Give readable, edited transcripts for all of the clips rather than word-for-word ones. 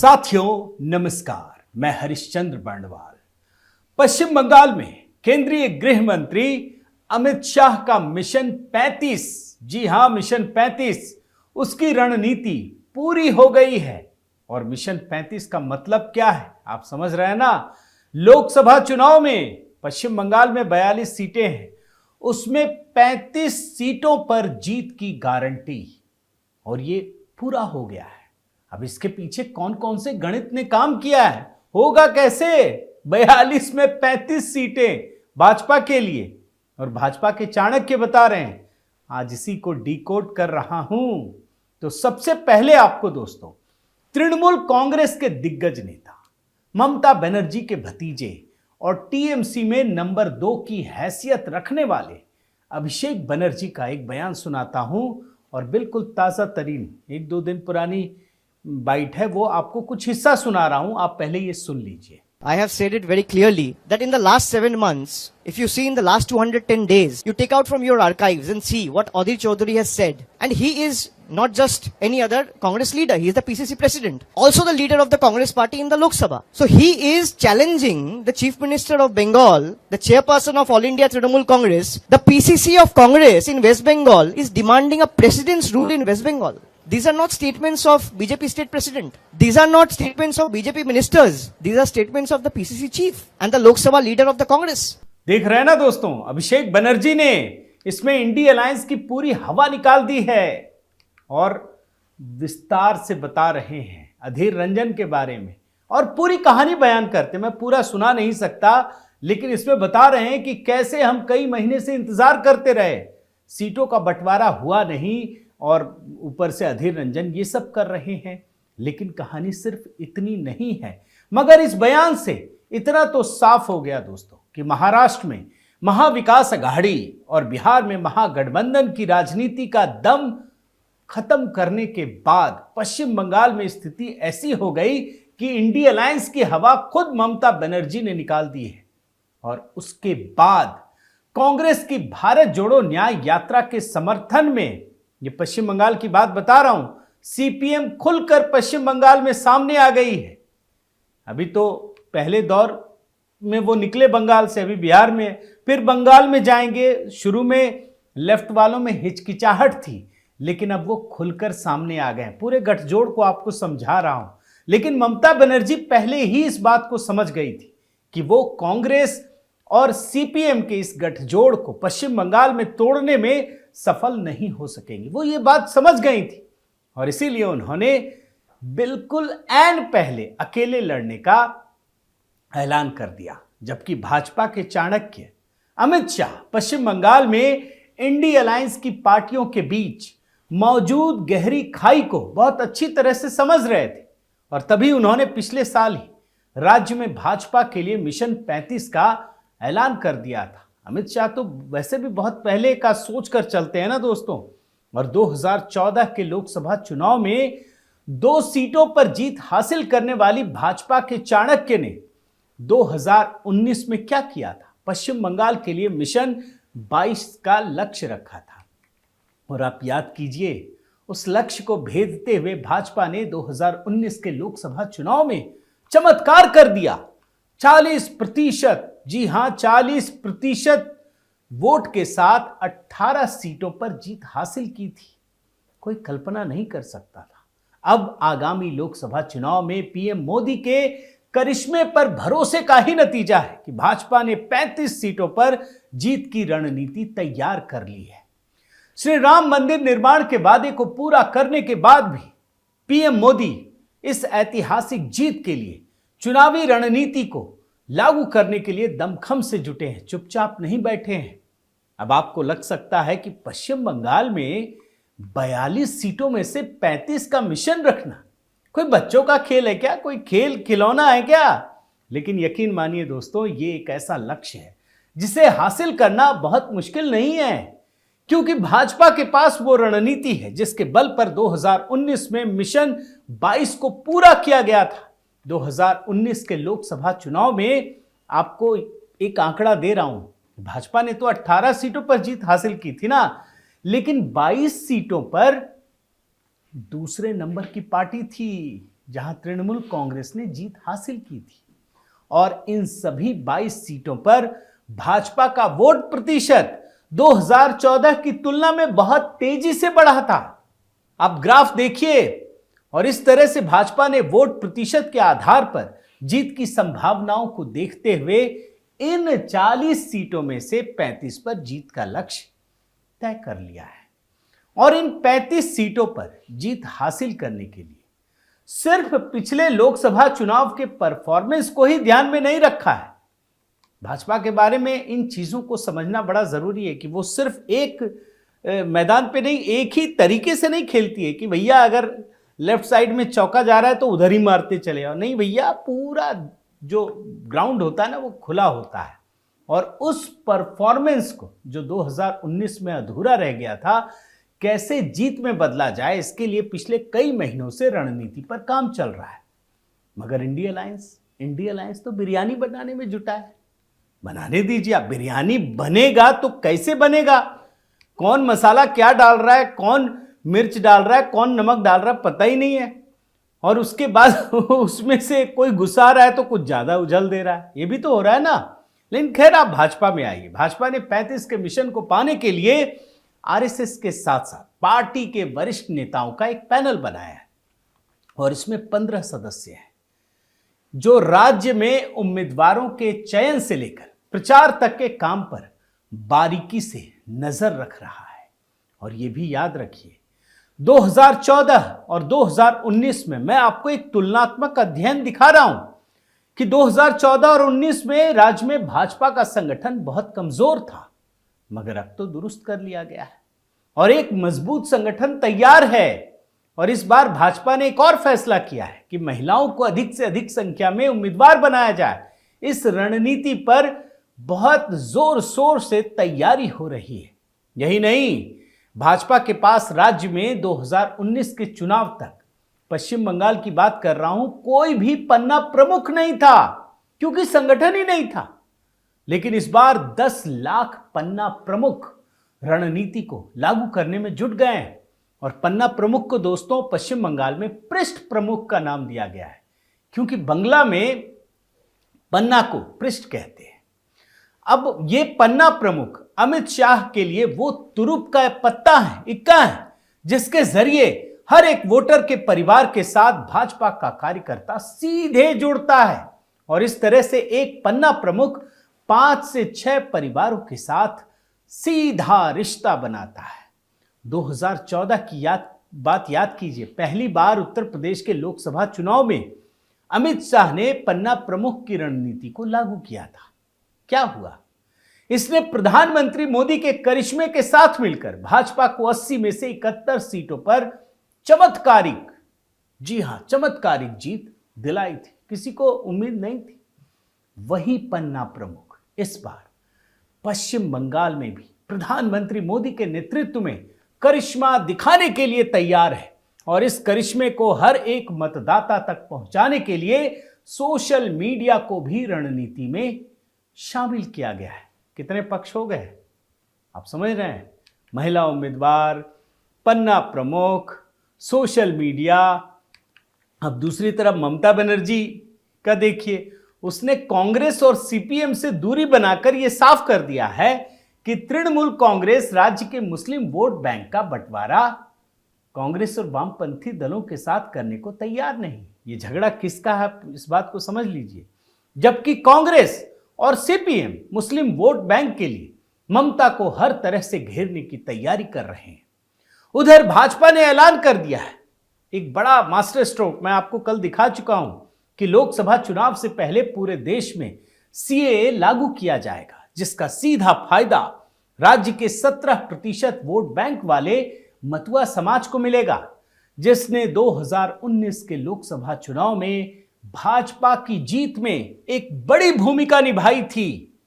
साथियों नमस्कार, मैं हरिश्चंद्र बर्णवाल। पश्चिम बंगाल में केंद्रीय गृह मंत्री अमित शाह का मिशन 35, जी हां मिशन 35, उसकी रणनीति पूरी हो गई है। और मिशन 35 का मतलब क्या है आप समझ रहे हैं ना। लोकसभा चुनाव में पश्चिम बंगाल में 42 सीटें हैं, उसमें 35 सीटों पर जीत की गारंटी, और ये पूरा हो गया है। अब इसके पीछे कौन कौन से गणित ने काम किया है, होगा कैसे 42 में 35 सीटें भाजपा के लिए, और भाजपा के चाणक्य बता रहे हैं। आज इसी को डिकोड कर रहा हूं। तो सबसे पहले आपको दोस्तों, तृणमूल कांग्रेस के दिग्गज नेता ममता बनर्जी के भतीजे और टीएमसी में नंबर 2 की हैसियत रखने वाले अभिषेक बनर्जी का एक बयान सुनाता हूं। और बिल्कुल ताजा तरीन 1-2 दिन पुरानी बाइट है, वो आपको कुछ हिस्सा सुना रहा हूं, आप पहले ये सुन लीजिए। I have said it very clearly that in the last 7 months, if you see in the last 210 days, you take out from your archives and see what Adir Chaudhary has said. And he is not just any other Congress leader, he is the PCC president. Also the leader of the Congress party in the Lok Sabha. So he is challenging the Chief Minister of Bengal, the chairperson of All India Trinamool Congress. The PCC of Congress in West Bengal is demanding a president's rule in West Bengal. These are not statements of BJP state president. These are not statements of BJP ministers. These are statements of the PCC chief and the Lok Sabha leader of the Congress. देख रहे हैं ना दोस्तों, अभिषेक बनर्जी ने इसमें INDI alliance की पूरी हवा निकाल दी है और विस्तार से बता रहे हैं अधीर रंजन के बारे में, और पूरी कहानी बयान करते। मैं पूरा सुना नहीं सकता, लेकिन इसमें बता रहे हैं कि कैसे हम कई महीने से इंतजार करते रहे, सीटों का बंटवारा हुआ नहीं, और ऊपर से अधीर रंजन ये सब कर रहे हैं। लेकिन कहानी सिर्फ इतनी नहीं है, मगर इस बयान से इतना तो साफ हो गया दोस्तों कि महाराष्ट्र में महाविकास अघाड़ी और बिहार में महागठबंधन की राजनीति का दम खत्म करने के बाद पश्चिम बंगाल में स्थिति ऐसी हो गई कि इंडी अलायंस की हवा खुद ममता बनर्जी ने निकाल दी है। और उसके बाद कांग्रेस की भारत जोड़ो न्याय यात्रा के समर्थन में, ये पश्चिम बंगाल की बात बता रहा हूं, सीपीएम खुलकर पश्चिम बंगाल में सामने आ गई है। अभी तो पहले दौर में वो निकले बंगाल से, अभी बिहार में, फिर बंगाल में जाएंगे। शुरू में लेफ्ट वालों में हिचकिचाहट थी, लेकिन अब वो खुलकर सामने आ गए। पूरे गठजोड़ को आपको समझा रहा हूं, लेकिन ममता बनर्जी पहले ही इस बात को समझ गई थी कि वो कांग्रेस और सीपीएम के इस गठजोड़ को पश्चिम बंगाल में तोड़ने में सफल नहीं हो सकेंगी। वो ये बात समझ गई थी, और इसीलिए उन्होंने बिल्कुल ऐन पहले अकेले लड़ने का ऐलान कर दिया। जबकि भाजपा के चाणक्य अमित शाह पश्चिम बंगाल में इंडी अलायंस की पार्टियों के बीच मौजूद गहरी खाई को बहुत अच्छी तरह से समझ रहे थे, और तभी उन्होंने पिछले साल ही राज्य में भाजपा के लिए मिशन 35 का ऐलान कर दिया था। अमित शाह तो वैसे भी बहुत पहले का सोच कर चलते हैं ना दोस्तों। और 2014 के लोकसभा चुनाव में 2 सीटों पर जीत हासिल करने वाली भाजपा के चाणक्य ने 2019 में क्या किया था, पश्चिम बंगाल के लिए मिशन 22 का लक्ष्य रखा था। और आप याद कीजिए, उस लक्ष्य को भेदते हुए भाजपा ने 2019 के लोकसभा चुनाव में चमत्कार कर दिया। 40%, जी हां 40% वोट के साथ 18 सीटों पर जीत हासिल की थी। कोई कल्पना नहीं कर सकता था। अब आगामी लोकसभा चुनाव में पीएम मोदी के करिश्मे पर भरोसे का ही नतीजा है कि भाजपा ने 35 सीटों पर जीत की रणनीति तैयार कर ली है। श्री राम मंदिर निर्माण के वादे को पूरा करने के बाद भी पीएम मोदी इस ऐतिहासिक जीत के लिए चुनावी रणनीति को लागू करने के लिए दमखम से जुटे हैं, चुपचाप नहीं बैठे हैं। अब आपको लग सकता है कि पश्चिम बंगाल में 42 सीटों में से 35 का मिशन रखना कोई बच्चों का खेल है क्या, कोई खेल खिलौना है क्या? लेकिन यकीन मानिए दोस्तों, ये एक ऐसा लक्ष्य है जिसे हासिल करना बहुत मुश्किल नहीं है, क्योंकि भाजपा के पास वो रणनीति है जिसके बल पर 2019 में मिशन 22 को पूरा किया गया था। 2019 के लोकसभा चुनाव में आपको एक आंकड़ा दे रहा हूं, भाजपा ने तो 18 सीटों पर जीत हासिल की थी ना, लेकिन 22 सीटों पर दूसरे नंबर की पार्टी थी जहां तृणमूल कांग्रेस ने जीत हासिल की थी और इन सभी 22 सीटों पर भाजपा का वोट प्रतिशत 2014 की तुलना में बहुत तेजी से बढ़ा था। आप ग्राफ देखिए और इस तरह से भाजपा ने वोट प्रतिशत के आधार पर जीत की संभावनाओं को देखते हुए इन 40 सीटों में से 35 पर जीत का लक्ष्य तय कर लिया है और इन 35 सीटों पर जीत हासिल करने के लिए सिर्फ पिछले लोकसभा चुनाव के परफॉर्मेंस को ही ध्यान में नहीं रखा है। भाजपा के बारे में इन चीजों को समझना बड़ा जरूरी है कि वो सिर्फ एक मैदान पे नहीं, एक ही तरीके से नहीं खेलती है कि भैया अगर लेफ्ट साइड में चौका जा रहा है तो उधर ही मारते चले जाओ। नहीं भैया, पूरा जो ग्राउंड होता है ना वो खुला होता है और उस परफॉर्मेंस को जो 2019 में अधूरा रह गया था कैसे जीत में बदला जाए, इसके लिए पिछले कई महीनों से रणनीति पर काम चल रहा है। मगर इंडिया अलायंस तो बिरयानी बनाने में जुटा है। बनाने दीजिए, आप बिरयानी बनेगा तो कैसे बनेगा, कौन मसाला क्या डाल रहा है, कौन मिर्च डाल रहा है, कौन नमक डाल रहा है, पता ही नहीं है। और उसके बाद उसमें से कोई घुसा रहा है तो कुछ ज्यादा उछल दे रहा है, ये भी तो हो रहा है ना। लेकिन खैर आप भाजपा में आइए। भाजपा ने 35 के मिशन को पाने के लिए आरएसएस के साथ साथ पार्टी के वरिष्ठ नेताओं का एक पैनल बनाया है और इसमें 15 सदस्य हैं जो राज्य में उम्मीदवारों के चयन से लेकर प्रचार तक के काम पर बारीकी से नजर रख रहा है। और यह भी याद रखिए 2014 और 2019 में मैं आपको एक तुलनात्मक अध्ययन दिखा रहा हूं कि 2014 और 19 में राज्य में भाजपा का संगठन बहुत कमजोर था, मगर अब तो दुरुस्त कर लिया गया है और एक मजबूत संगठन तैयार है। और इस बार भाजपा ने एक और फैसला किया है कि महिलाओं को अधिक से अधिक संख्या में उम्मीदवार बनाया जाए। इस रणनीति पर बहुत जोर शोर से तैयारी हो रही है। यही नहीं, भाजपा के पास राज्य में 2019 के चुनाव तक, पश्चिम बंगाल की बात कर रहा हूं, कोई भी पन्ना प्रमुख नहीं था क्योंकि संगठन ही नहीं था। लेकिन इस बार 10 लाख पन्ना प्रमुख रणनीति को लागू करने में जुट गए हैं और पन्ना प्रमुख को दोस्तों पश्चिम बंगाल में पृष्ठ प्रमुख का नाम दिया गया है क्योंकि बंगला में पन्ना को पृष्ठ कहते हैं। अब ये पन्ना प्रमुख अमित शाह के लिए वो तुरुप का पत्ता है, इक्का है, जिसके जरिए हर एक वोटर के परिवार के साथ भाजपा का कार्यकर्ता सीधे जुड़ता है और इस तरह से एक पन्ना प्रमुख 5 से 6 परिवारों के साथ सीधा रिश्ता बनाता है। 2014 की बात याद कीजिए, पहली बार उत्तर प्रदेश के लोकसभा चुनाव में अमित शाह ने पन्ना प्रमुख की रणनीति को लागू किया था। क्या हुआ? इसने प्रधानमंत्री मोदी के करिश्मे के साथ मिलकर भाजपा को 80 में से 71 सीटों पर चमत्कारिक, जी हां चमत्कारिक जीत दिलाई थी। किसी को उम्मीद नहीं थी। वही पन्ना प्रमुख इस बार पश्चिम बंगाल में भी प्रधानमंत्री मोदी के नेतृत्व में करिश्मा दिखाने के लिए तैयार है और इस करिश्मे को हर एक मतदाता तक पहुंचाने के लिए सोशल मीडिया को भी रणनीति में शामिल किया गया है। कितने पक्ष हो गए आप समझ रहे हैं? महिला उम्मीदवार, पन्ना प्रमुख, सोशल मीडिया। अब दूसरी तरफ ममता बनर्जी का देखिए, उसने कांग्रेस और सीपीएम से दूरी बनाकर यह साफ कर दिया है कि तृणमूल कांग्रेस राज्य के मुस्लिम वोट बैंक का बंटवारा कांग्रेस और वामपंथी दलों के साथ करने को तैयार नहीं। ये झगड़ा किसका है, इस बात को समझ लीजिए। जबकि कांग्रेस और सीपीएम मुस्लिम वोट बैंक के लिए ममता को हर तरह से घेरने की तैयारी कर रहे हैं। उधर भाजपा ने ऐलान कर दिया है, एक बड़ा मास्टर स्ट्रोक मैं आपको कल दिखा चुका हूं कि लोकसभा चुनाव से पहले पूरे देश में सीएए लागू किया जाएगा, जिसका सीधा फायदा राज्य के 17% वोट बैंक वाले मतुआ समाज को मिलेगा, जिसने 2019 के लोकसभा चुनाव में भाजपा की जीत में एक बड़ी भूमिका निभाई थी।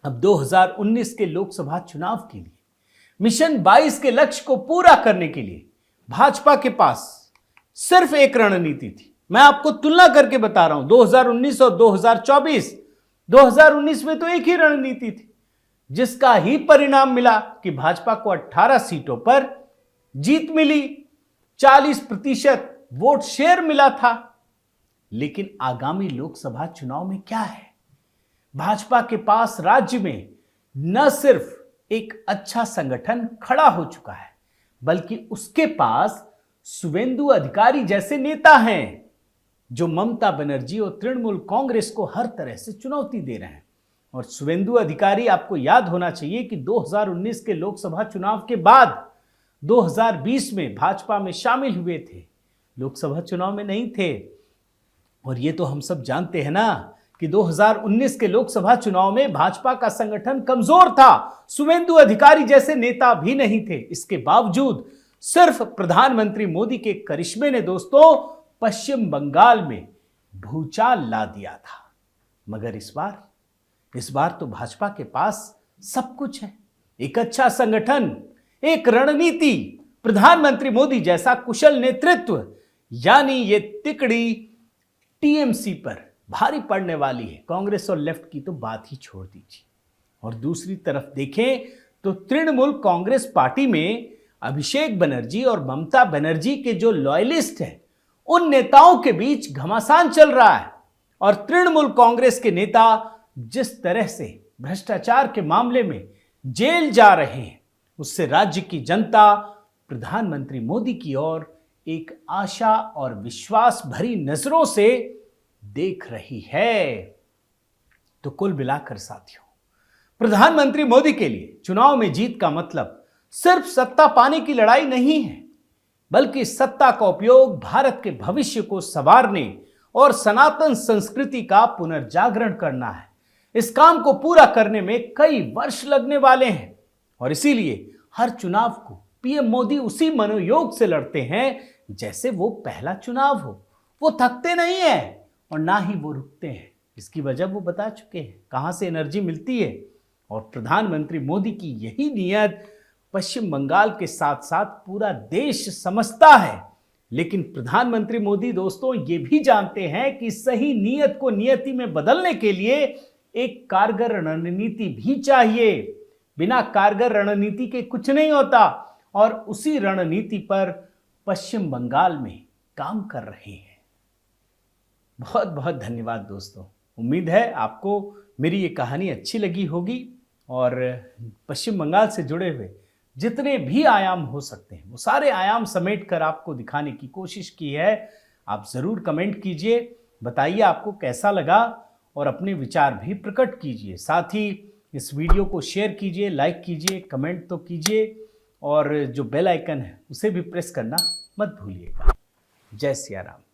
अब 2019 के लोकसभा चुनाव के लिए मिशन 22 के लक्ष्य को पूरा करने के लिए भाजपा के पास सिर्फ एक रणनीति थी। मैं आपको तुलना करके बता रहा हूं 2019 और 2024। 2019 में तो एक ही रणनीति थी, जिसका ही परिणाम मिला कि भाजपा को 18 सीटों पर जीत मिली, 40% वोट शेयर मिला था। लेकिन आगामी लोकसभा चुनाव में क्या है? भाजपा के पास राज्य में न सिर्फ एक अच्छा संगठन खड़ा हो चुका है, बल्कि उसके पास शुवेंदु अधिकारी जैसे नेता हैं जो ममता बनर्जी और तृणमूल कांग्रेस को हर तरह से चुनौती दे रहे हैं। और शुवेंदु अधिकारी, आपको याद होना चाहिए कि 2019 के लोकसभा चुनाव के बाद 2020 में भाजपा में शामिल हुए थे, लोकसभा चुनाव में नहीं थे। और ये तो हम सब जानते हैं ना कि 2019 के लोकसभा चुनाव में भाजपा का संगठन कमजोर था, शुवेंदु अधिकारी जैसे नेता भी नहीं थे। इसके बावजूद सिर्फ प्रधानमंत्री मोदी के करिश्मे ने दोस्तों पश्चिम बंगाल में भूचाल ला दिया था। मगर इस बार तो भाजपा के पास सब कुछ है, एक अच्छा संगठन, एक रणनीति, प्रधानमंत्री मोदी जैसा कुशल नेतृत्व। यानी ये तिकड़ी टीएमसी पर भारी पड़ने वाली है। कांग्रेस और लेफ्ट की तो बात ही छोड़ दीजिए। और दूसरी तरफ देखें तो तृणमूल कांग्रेस पार्टी में अभिषेक बनर्जी और ममता बनर्जी के जो लॉयलिस्ट हैं, उन नेताओं के बीच घमासान चल रहा है। और तृणमूल कांग्रेस के नेता जिस तरह से भ्रष्टाचार के मामले में जेल जा रहे हैं, उससे राज्य की जनता प्रधानमंत्री मोदी की ओर एक आशा और विश्वास भरी नजरों से देख रही है। तो कुल मिलाकर साथियों, प्रधानमंत्री मोदी के लिए चुनाव में जीत का मतलब सिर्फ सत्ता पाने की लड़ाई नहीं है, बल्कि सत्ता का उपयोग भारत के भविष्य को संवारने और सनातन संस्कृति का पुनर्जागरण करना है। इस काम को पूरा करने में कई वर्ष लगने वाले हैं और इसीलिए हर चुनाव को पीएम मोदी उसी मनोयोग से लड़ते हैं जैसे वो पहला चुनाव हो। वो थकते नहीं हैं और ना ही वो रुकते हैं। इसकी वजह वो बता चुके हैं, कहां से एनर्जी मिलती है। और प्रधानमंत्री मोदी की यही नियत पश्चिम बंगाल के साथ साथ पूरा देश समझता है। लेकिन प्रधानमंत्री मोदी दोस्तों ये भी जानते हैं कि सही नियत को नियति में बदलने के लिए एक कारगर रणनीति भी चाहिए। बिना कारगर रणनीति के कुछ नहीं होता और उसी रणनीति पर पश्चिम बंगाल में काम कर रहे हैं। बहुत बहुत धन्यवाद दोस्तों। उम्मीद है आपको मेरी ये कहानी अच्छी लगी होगी और पश्चिम बंगाल से जुड़े हुए जितने भी आयाम हो सकते हैं वो सारे आयाम समेट कर आपको दिखाने की कोशिश की है। आप ज़रूर कमेंट कीजिए, बताइए आपको कैसा लगा और अपने विचार भी प्रकट कीजिए। साथ ही इस वीडियो को शेयर कीजिए, लाइक कीजिए, कमेंट तो कीजिए और जो बेल आइकन है उसे भी प्रेस करना मत भूलिएगा। जय सिया राम।